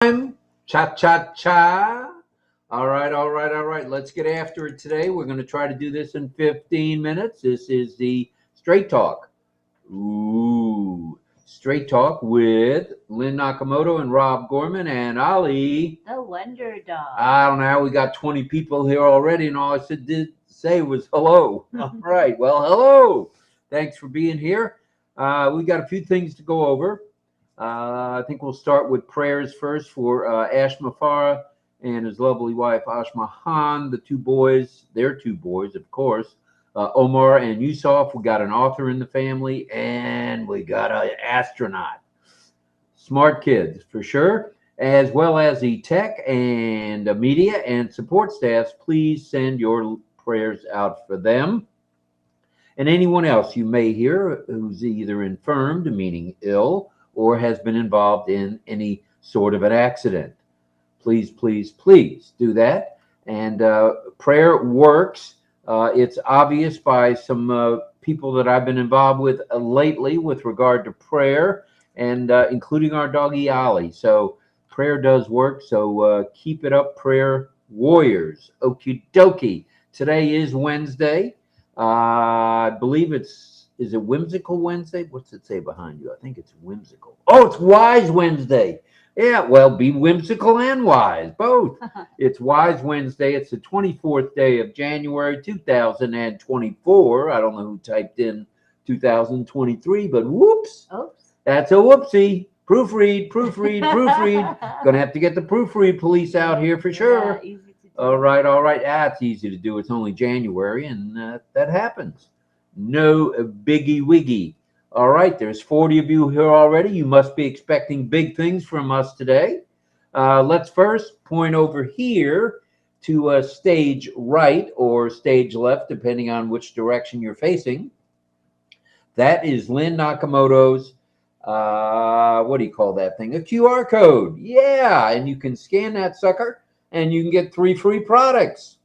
Cha cha cha. All right, all right, all right. Let's get after it today. We're going to try to do this in 15 minutes. This is the Straight Talk. Ooh, Straight Talk with Lynn Nakamoto and Rob Gorman and Ollie. The Wonder Dog. I don't know. We got 20 people here already, and all I did say was hello. All right. Well, hello. Thanks for being here. We got a few things to go over. I think we'll start with prayers first for Ashma Farah and his lovely wife, Ashma Han, the two boys, their two boys, of course, Omar and Yusuf. We got an author in the family, and we got an astronaut. Smart kids, for sure, as well as the tech and media and support staffs. Please send your prayers out for them. And anyone else you may hear who's either infirmed, meaning ill, or has been involved in any sort of an accident. Please, please, please do that. And prayer works. It's obvious by some people that I've been involved with lately with regard to prayer, and including our doggy Ollie. So prayer does work. So keep it up, prayer warriors. Okie dokie. Today is Wednesday. I believe is it Whimsical Wednesday? What's it say behind you? I think it's whimsical. Oh, it's Wise Wednesday. Yeah, well, be whimsical and wise, both. It's Wise Wednesday. It's the 24th day of January, 2024. I don't know who typed in 2023, but whoops. Oops. That's a whoopsie. Proofread, proofread, proofread. Gonna have to get the proofread police out here for sure. Yeah, easy to do. All right, all right. It's easy to do. It's only January, and that happens. No biggie wiggy. All right, there's 40 of you here already. You must be expecting big things from us today. Let's first point over here to stage right or stage left, depending on which direction you're facing. That is Lynn Nakamoto's, what do you call that thing? A QR code. Yeah, and you can scan that sucker, and you can get 3 free products.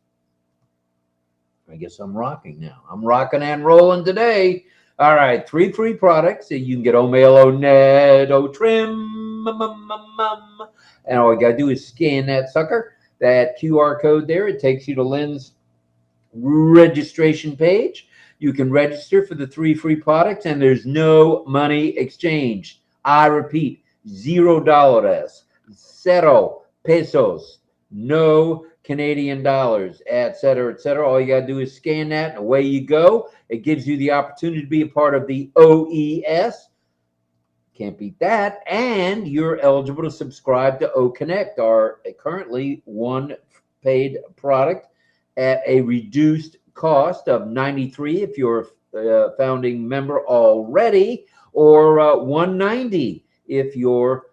I guess I'm rocking now. I'm rocking and rolling today. All right, 3 free products. You can get O'Mail, Ned, Trim, and all you got to do is scan that sucker, that QR code there. It takes you to Lynn's registration page. You can register for the 3 free products, and there's no money exchanged. I repeat, $0, 0 pesos, no Canadian dollars, et cetera, et cetera. All you got to do is scan that, and away you go. It gives you the opportunity to be a part of the OES. Can't beat that. And you're eligible to subscribe to O Connect, our currently 1 paid product at a reduced cost of $93 if you're a founding member already, or $190 if you're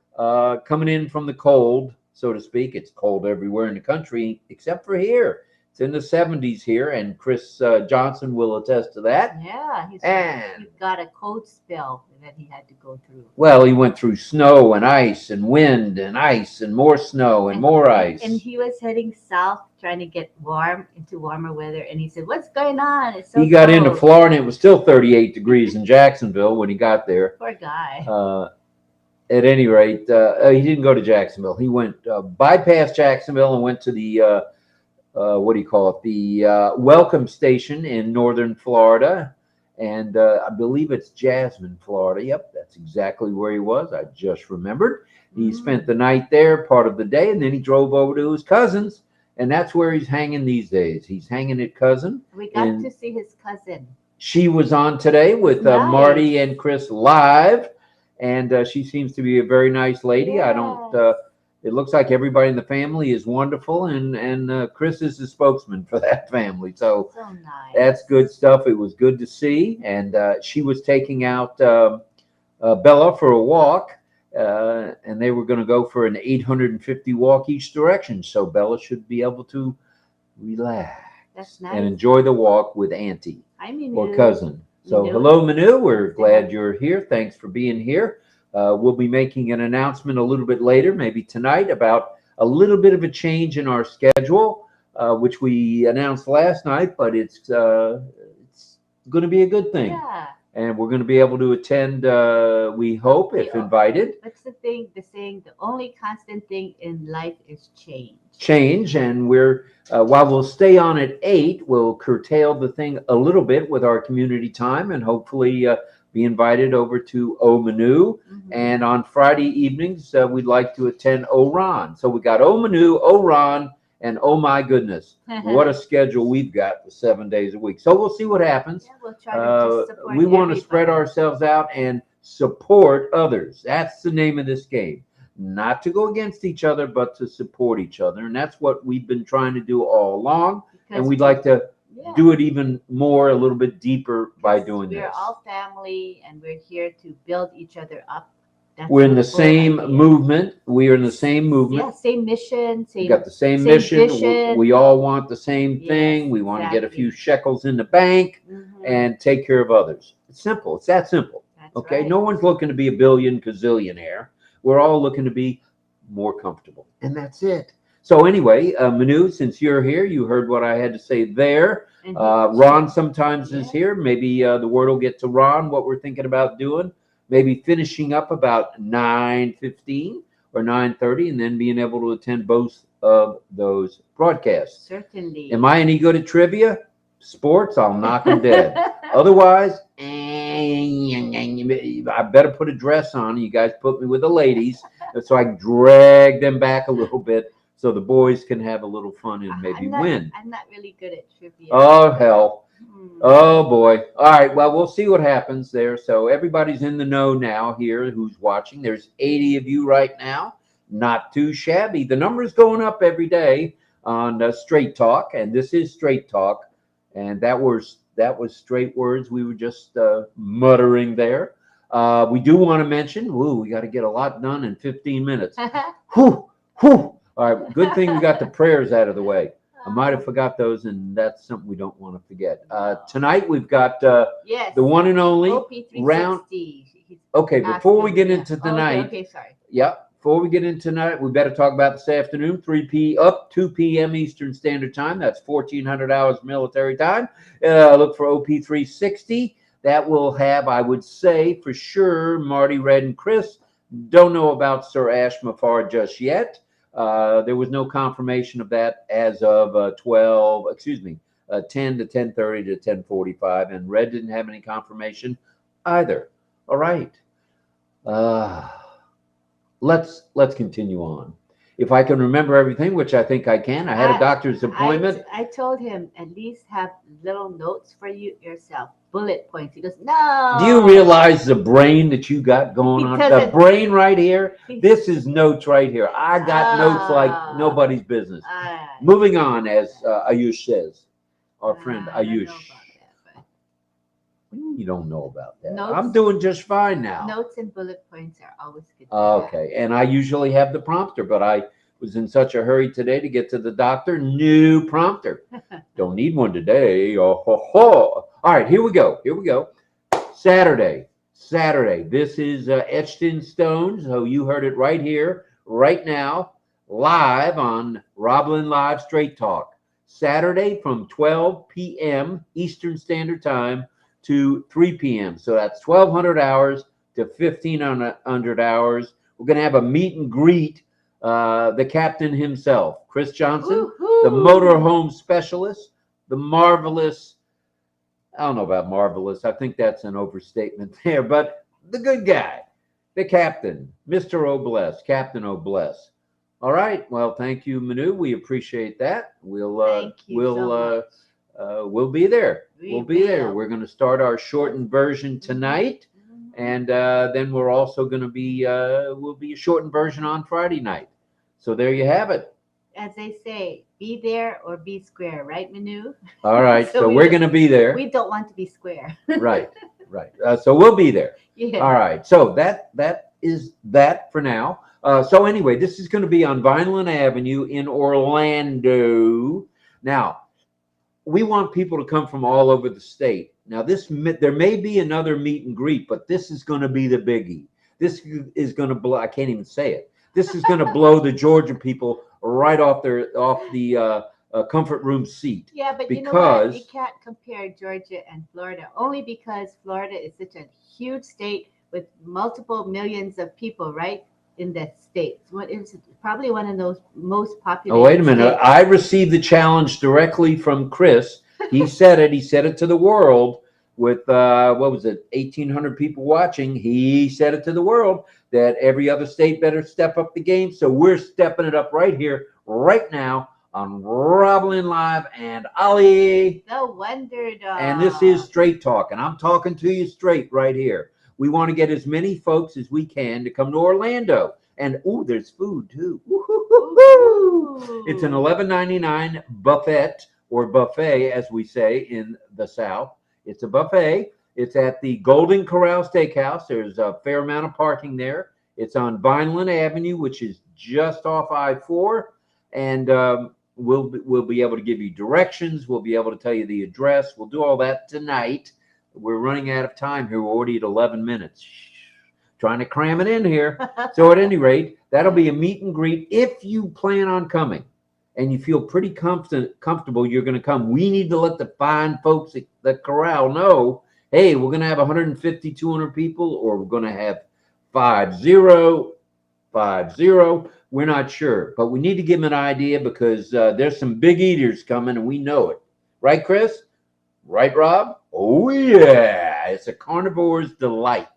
coming in from the cold, so to speak. It's cold everywhere in the country except for here. It's in the 70s here, and Chris Johnson will attest to that. Yeah, he's got a cold spell that he had to go through. Well, he went through snow and ice and wind and ice and more snow and more ice. And he was heading south trying to get into warmer weather, and he said, "What's going on? It's so he got cold." into Florida, and it was still 38 degrees in Jacksonville when he got there. Poor guy. At any rate, he didn't go to Jacksonville. He went bypassed Jacksonville and went to the what do you call it? The Welcome Station in northern Florida, and I believe it's Jasmine, Florida. Yep, that's exactly where he was. I just remembered. He spent the night there, part of the day, and then he drove over to his cousin's, and that's where he's hanging these days. He's hanging at cousin. We got to see his cousin. She was on today with Marty and Chris live. And she seems to be a very nice lady. Yes. I don't. It looks like everybody in the family is wonderful, and Chris is the spokesman for that family. So nice. That's good stuff. It was good to see. And she was taking out Bella for a walk, and they were going to go for an 850 walk each direction. So Bella should be able to relax. That's nice. And enjoy the walk with Auntie or cousin. So hello, Manu. We're glad you're here. Thanks for being here. We'll be making an announcement a little bit later, maybe tonight, about a little bit of a change in our schedule, which we announced last night, but it's going to be a good thing. Yeah. and we're going to be able to attend, we hope, if invited. What's the thing? The saying, the only constant thing in life is change. And we're while we'll stay on at 8, we'll curtail the thing a little bit with our community time, and hopefully be invited over to O Manu. And on Friday evenings, we'd like to attend Oran. So we got O Manu, Oran, and oh my goodness, what a schedule we've got for 7 days a week. So we'll see what happens. Yeah, we'll try to just support we want to everybody. spread ourselves out and support others. That's the name of this game. Not to go against each other, but to support each other. And that's what we've been trying to do all along. And we'd like to do it even more, a little bit deeper by doing this. We're all family, and we're here to build each other up. That's we're in the same movement. We are in the same movement. Yeah, same mission. We got the same mission. We all want the same thing. We want to get a few shekels in the bank and take care of others. It's simple. It's that simple. That's okay. Right. No one's looking to be a gazillionaire. We're all looking to be more comfortable. And that's it. So anyway, Manu, since you're here, you heard what I had to say there. Ron sometimes is here. Maybe the word will get to Ron what we're thinking about doing. Maybe finishing up about 9:15 or 9:30, and then being able to attend both of those broadcasts. Certainly. Am I any good at trivia? Sports? I'll knock them dead. Otherwise, I better put a dress on. You guys put me with the ladies, so I drag them back a little bit, so the boys can have a little fun and maybe win. I'm not really good at trivia. Oh, hell. Oh, boy. All right. Well, we'll see what happens there. So everybody's in the know now here who's watching. There's 80 of you right now. Not too shabby. The number's going up every day on Straight Talk, and this is Straight Talk. And that was straight words we were just muttering there. We do want to mention, we got to get a lot done in 15 minutes. Whew. All right. Good thing we got the prayers out of the way. I might have forgot those, and that's something we don't want to forget. Tonight we've got the one and only round. Okay, before we get into tonight. Okay, sorry. Yeah, before we get into tonight, we better talk about this afternoon, 2 p.m. Eastern Standard Time. That's 1400 hours military time. Look for OP360. That will have, I would say, for sure, Marty, Red, and Chris. Don't know about Sir Ash Mafar just yet. There was no confirmation of that as of 10 to 10:30 to 10:45, and Red didn't have any confirmation either. All right. Let's continue on. If I can remember everything, which I think I can. I had a doctor's appointment. I told him at least have little notes for you yourself, bullet points. He goes, no. Do you realize the brain that you got going on? The brain right here. This is notes right here. I got notes like nobody's business. Moving on, as Ayush says, our friend Ayush. You don't know about that. Notes, I'm doing just fine now. Notes and bullet points are always good. Okay, and I usually have the prompter, but I was in such a hurry today to get to the doctor. New prompter. Don't need one today. Oh, ho, ho. All right, here we go. Saturday. This is etched in stone. So you heard it right here, right now, live on RobLynn Live Straight Talk. Saturday from 12 p.m. Eastern Standard Time to 3 p.m. So that's 1,200 hours to 1,500 hours. We're going to have a meet and greet. The captain himself, Chris Johnson, the motorhome specialist, the marvelous. I don't know about marvelous. I think that's an overstatement there, but the good guy, the captain, Mr. Obless, Captain Obless. All right. Well, thank you, Manu. We appreciate that. We'll be there. We'll be there. We're going to start our shortened version tonight, and then we're also going to be will be a shortened version on Friday night. So there you have it. As they say, be there or be square, right, Manu? All right. so we're going to be there. We don't want to be square. Right. So we'll be there. Yeah. All right. So that is that for now. So anyway, this is going to be on Vineland Avenue in Orlando. Now, we want people to come from all over the state. Now, there may be another meet and greet, but this is going to be the biggie. This is going to blow. I can't even say it. This is going to blow the Georgia people right off the comfort room seat. Yeah, but you know what? You Because can't compare Georgia and Florida only because Florida is such a huge state with multiple millions of people, right? In that state. What is probably one of those most oh, populated wait a minute. states. I received the challenge directly from Chris. He said it. He said it to the world with, what was it, 1,800 people watching. He said it to the world that every other state better step up the game. So we're stepping it up right here, right now on RobLynn Live and Ollie. The Wonder Dog. And this is Straight Talk, and I'm talking to you straight right here. We want to get as many folks as we can to come to Orlando. And, ooh, there's food, too. Woo-hoo-hoo-hoo. It's an $11.99 buffet, or buffet, as we say in the South. It's a buffet. It's at the Golden Corral Steakhouse. There's a fair amount of parking there. It's on Vineland Avenue, which is just off I-4. And we'll be able to give you directions. We'll be able to tell you the address. We'll do all that tonight. We're running out of time here. We're already at 11 minutes. Trying to cram it in here. So at any rate, that'll be a meet and greet. If you plan on coming and you feel pretty comfortable, you're going to come. We need to let the fine folks at the corral know, hey, we're going to have 150, 200 people, or we're going to have 50. We're not sure, but we need to give them an idea because there's some big eaters coming and we know it. Right, Chris? Right, Rob? Oh, yeah. It's a carnivore's delight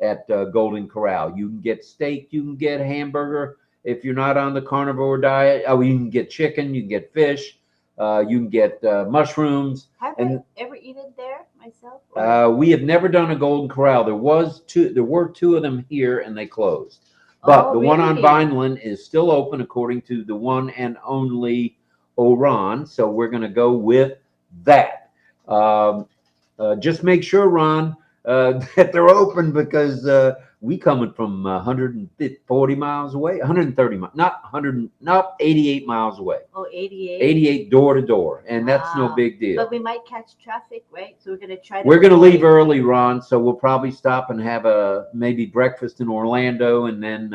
at Golden Corral. You can get steak. You can get hamburger. If you're not on the carnivore diet, you can get chicken. You can get fish. You can get mushrooms. Have I ever eaten there myself? We have never done a Golden Corral. There were two of them here and they closed. But the one on Vineland is still open according to the one and only Ron. So we're going to go with that. Just make sure, Ron, that they're open because we coming from 140 miles away, 130 miles, not 88 miles away. Oh, 88? 88 door to door. And that's no big deal. But we might catch traffic, right? So we're going to try to. We're going to leave early, Ron. So we'll probably stop and have maybe breakfast in Orlando, and then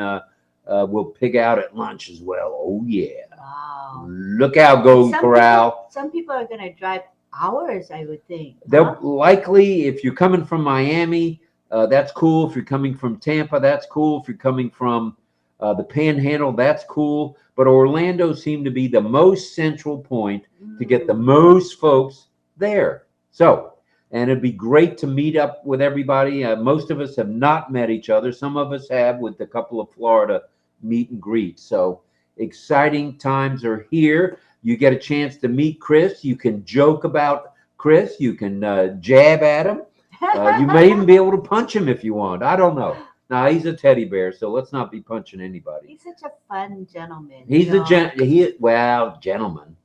we'll pig out at lunch as well. Oh, yeah. Wow. Look out, Golden Corral. Some people are going to drive hours, I would think. They'll likely, if you're coming from Miami, that's cool. If you're coming from Tampa, that's cool. If you're coming from the Panhandle, that's cool. But Orlando seemed to be the most central point to get the most folks there. So, and it'd be great to meet up with everybody. Most of us have not met each other. Some of us have with a couple of Florida meet and greets. So exciting times are here. You get a chance to meet Chris. You can joke about Chris. You can jab at him. You may even be able to punch him if you want. I don't know. Now, he's a teddy bear, so let's not be punching anybody. He's such a fun gentleman. He's a gentleman.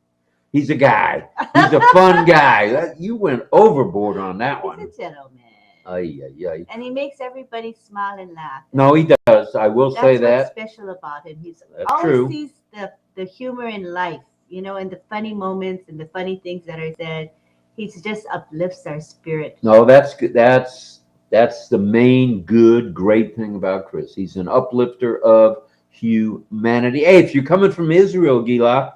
He's a guy. He's a fun guy. You went overboard on that one. He's a gentleman. And he makes everybody smile and laugh. No, he does. I will say that. That's what's special about him. He's That's always true. sees the humor in life, and the funny moments and the funny things that are said. He just uplifts our spirit. No, that's good. That's the main great thing about Chris. He's an uplifter of humanity. Hey, if you're coming from Israel, Gila,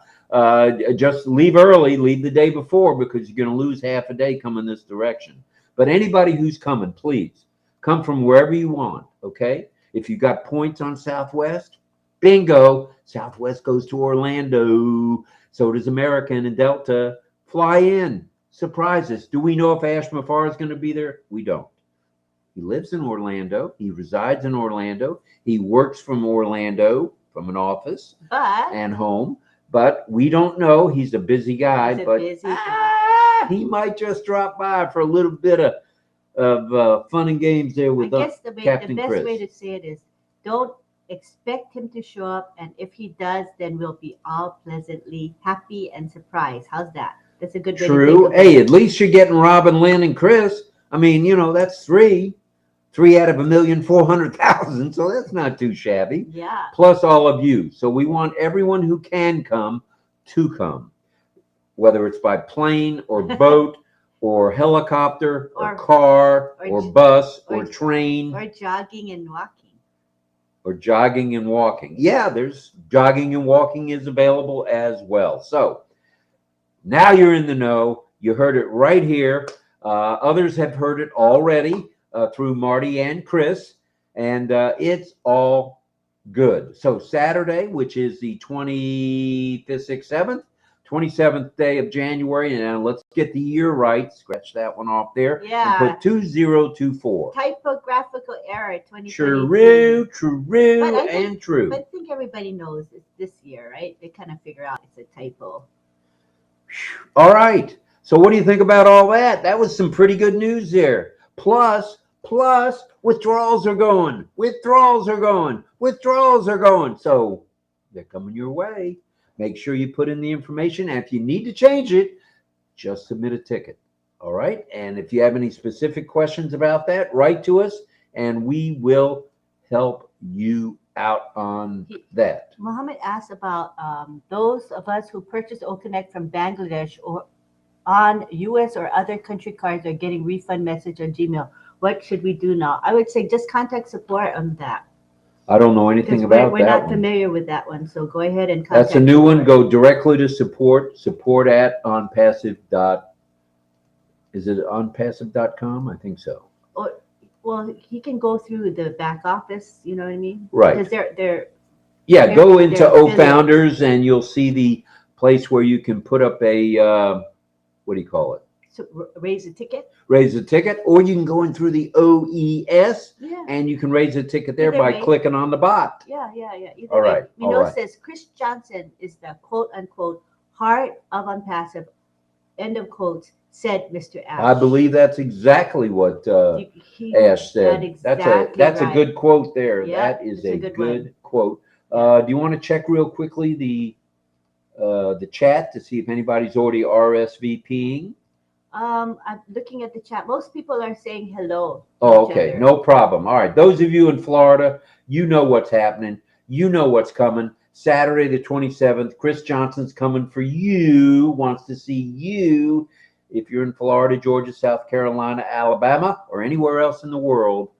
just leave early, leave the day before, because you're going to lose half a day coming this direction. But anybody who's coming, please come from wherever you want, okay? If you got points on Southwest, bingo, Southwest goes to Orlando. So does American and Delta. Fly in, surprise us. Do we know if Ash Mafar is going to be there? We don't. He lives in Orlando. He resides in Orlando. He works from Orlando, from an office and home. But we don't know. He's a busy guy. He might just drop by for a little bit of fun and games there with Captain Chris. The best way to say it is, don't expect him to show up. And if he does, then we'll be all pleasantly happy and surprised. How's that? That's a good way to think of it. Hey, at least you're getting RobLynn and Chris. I mean, that's three out of 1,400,000. So that's not too shabby. Yeah. Plus all of you. So we want everyone who can come to come, whether it's by plane or boat or helicopter or car or bus or train. Or jogging and walking. Or jogging and walking. Yeah, there's jogging and walking is available as well. So Now you're in the know. You heard it right here. Others have heard it already through Marty and Chris, and it's all good. So Saturday, which is the 25th, 6th, 7th, 27th day of January, and now let's get the year right. Scratch that one off there. Yeah. And put 2024. Typographical error 2022. True, But I think- true. But I think everybody knows it's this year, right? They kind of figure out it's a typo. All right. So what do you think about all that? That was some pretty good news there. Plus, withdrawals are going. So they're coming your way. Make sure you put in the information. And if you need to change it, just submit a ticket. All right. And if you have any specific questions about that, write to us and we will help you out on that. Mohammed asked about those of us who purchased OConnect from Bangladesh or on US or other country cards are getting refund message on Gmail. What should we do now? I would say just contact support on that. I don't know anything about we're that not one. familiar with that one, so go ahead and contact That's a new one. support. Go directly to support at onpassive. Is it onpassive.com? I think so. Well, he can go through the back office, you know what I mean? Right. Because they're Yeah, go into they're O affiliates. Founders and you'll see the place where you can put up a what do you call it? so raise a ticket. Raise a ticket, or you can go in through the OES Yeah. and you can raise a ticket there Either by way. clicking on the bot. Yeah. Either All way. right, all Minos right. says Chris Johnson is the quote unquote heart of Unpassive, end of quotes, said Mr. Ash. I believe that's exactly what He Ash said. exactly That's right. a good quote there. Yep, That is it's a a good good one. quote. Do you want to check real quickly the chat to see if anybody's already RSVPing? I'm looking at the chat. Most people are saying hello. to Oh, each okay. other. No problem. All right. Those of you in Florida, you know what's happening. You know what's coming. Saturday the 27th, Chris Johnson's coming for you, wants to see you. If you're in Florida, Georgia, South Carolina, Alabama, or anywhere else in the world,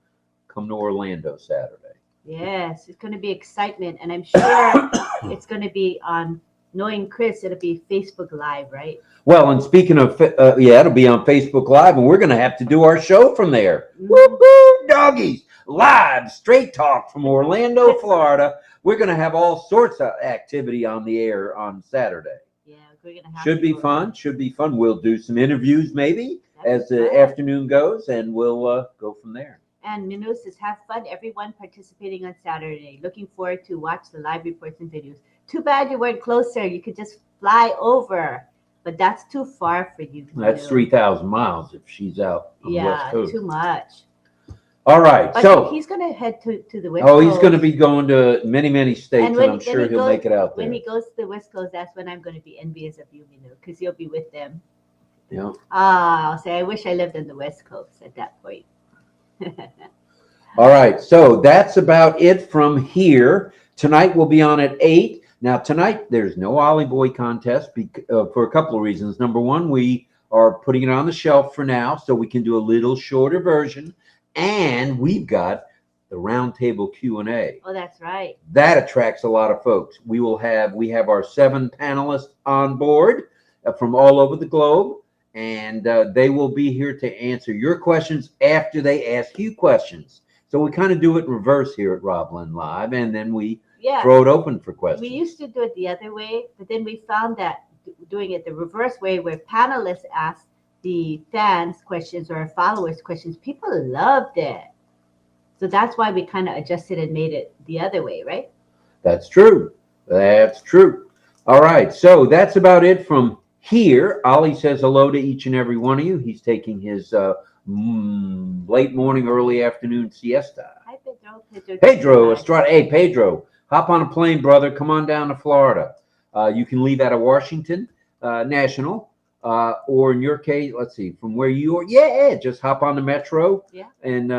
come to Orlando Saturday. Yes, it's going to be excitement, and I'm sure it's going to be on. Knowing Chris, it'll be Facebook Live, right? Well, and speaking of, yeah, it'll be on Facebook Live, and we're going to have to do our show from there. Mhm. Woo-hoo, doggies! Live, straight talk from Orlando, Florida. We're going to have all sorts of activity on the air on Saturday. Yeah, we're going to have. Should be to- fun. Should be fun. We'll do some interviews maybe That'd as be the fun. afternoon goes, and we'll go from there. And Minos says, have fun, everyone participating on Saturday. Looking forward to watch the live reports and videos. Too bad you weren't closer. You could just fly over, but that's too far for you. That's Minu. 3,000 miles if she's out on the West Yeah, Coast. too much. All right. But So, he's going to head to the West oh, Coast. he's going to be going to many states, and I'm sure he'll make it out there. When he goes to the West Coast, that's when I'm going to be envious of you, Minu, because you'll be with them. Yeah. I'll say, I wish I lived on the West Coast at that point. All right. So that's about it from here. Tonight we'll be on at 8. Now, tonight, there's no Ollie Boy contest for a couple of reasons. Number one, we are putting it on the shelf for now so we can do a little shorter version. And we've got the roundtable Q&A. Oh, that's right. That attracts a lot of folks. We have our 7 panelists on board from all over the globe. And they will be here to answer your questions after they ask you questions. So we kind of do it in reverse here at RobLynn Live. And then we throw it open for questions. We used to do it the other way, but then we found that doing it the reverse way, where panelists ask the fans questions or followers questions, people loved it. So that's why we kind of adjusted and made it the other way, right? That's true. That's true. All right. So that's about it from here. Ollie says hello to each and every one of you. He's taking his late morning, early afternoon siesta. Hi, Pedro. Pedro Estrada. Hey, Pedro. Hop on a plane, brother. Come on down to Florida. You can leave out of Washington National, or in your case, let's see, from where you are. Yeah, just hop on the metro and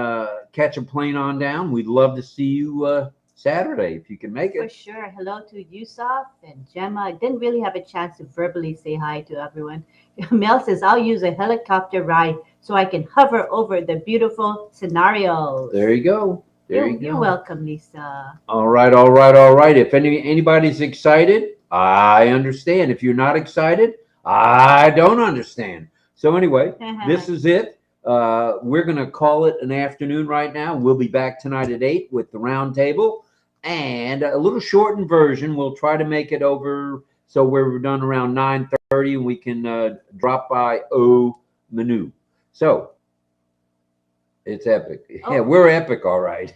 catch a plane on down. We'd love to see you Saturday if you can make For it. sure. Hello to Yusuf and Gemma. I didn't really have a chance to verbally say hi to everyone. Mel says, I'll use a helicopter ride so I can hover over the beautiful scenarios. There you go. There you go. You're welcome, Lisa. All right. If anybody's excited, I understand. If you're not excited, I don't understand. So anyway, this is it. We're going to call it an afternoon right now. We'll be back tonight at 8 with the round table and a little shortened version. We'll try to make it over so we're done around 9:30 and we can drop by Manu. So it's epic. Yeah, we're epic, all right.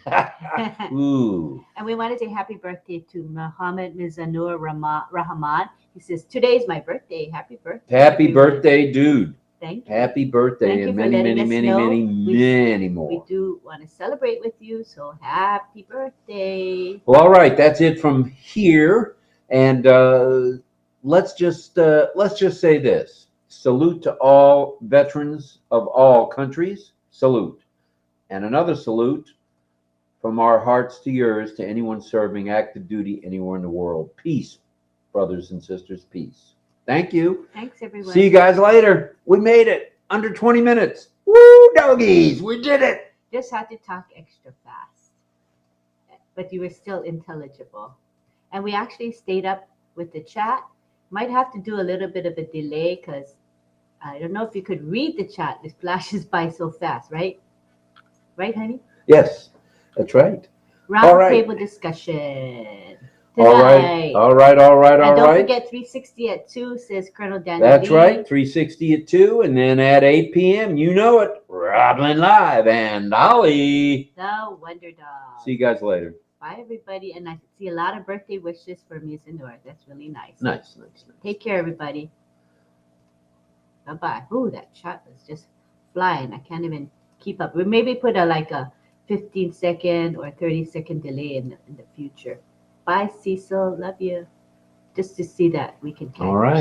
Ooh. And we want to say happy birthday to Muhammad Mizanur Rahman. He says, today's my birthday. Happy birthday. Happy everyone. birthday, dude. Thank you. Happy birthday. Thank you And for many, letting many, us many, know. many more. We do want to celebrate with you, so happy birthday. Well, all right, that's it from here. And let's just say this. Salute to all veterans of all countries. Salute. And another salute from our hearts to yours to anyone serving active duty anywhere in the world. Peace, brothers and sisters, peace. Thank you. Thanks, everyone. See you guys later. We made it. Under 20 minutes. Woo, doggies. We did it. Just had to talk extra fast. But you were still intelligible. And we actually stayed up with the chat. Might have to do a little bit of a delay because I don't know if you could read the chat. It flashes by so fast, right? Right, honey? Yes, that's right. Round table discussion. All right. And don't forget 360 at 2, says Colonel Daniel. That's right. 360 at 2. And then at 8 p.m., you know it. RobLynn Live and Ollie. The Wonder Dog. See you guys later. Bye, everybody. And I see a lot of birthday wishes for Mizanur. That's really nice. Nice. Take care, everybody. Bye-bye. Ooh, that shot was just flying. I can't even keep up. We maybe put a 15-second or 30-second delay in the future. Bye, Cecil. Love you. Just to see that we can. All right.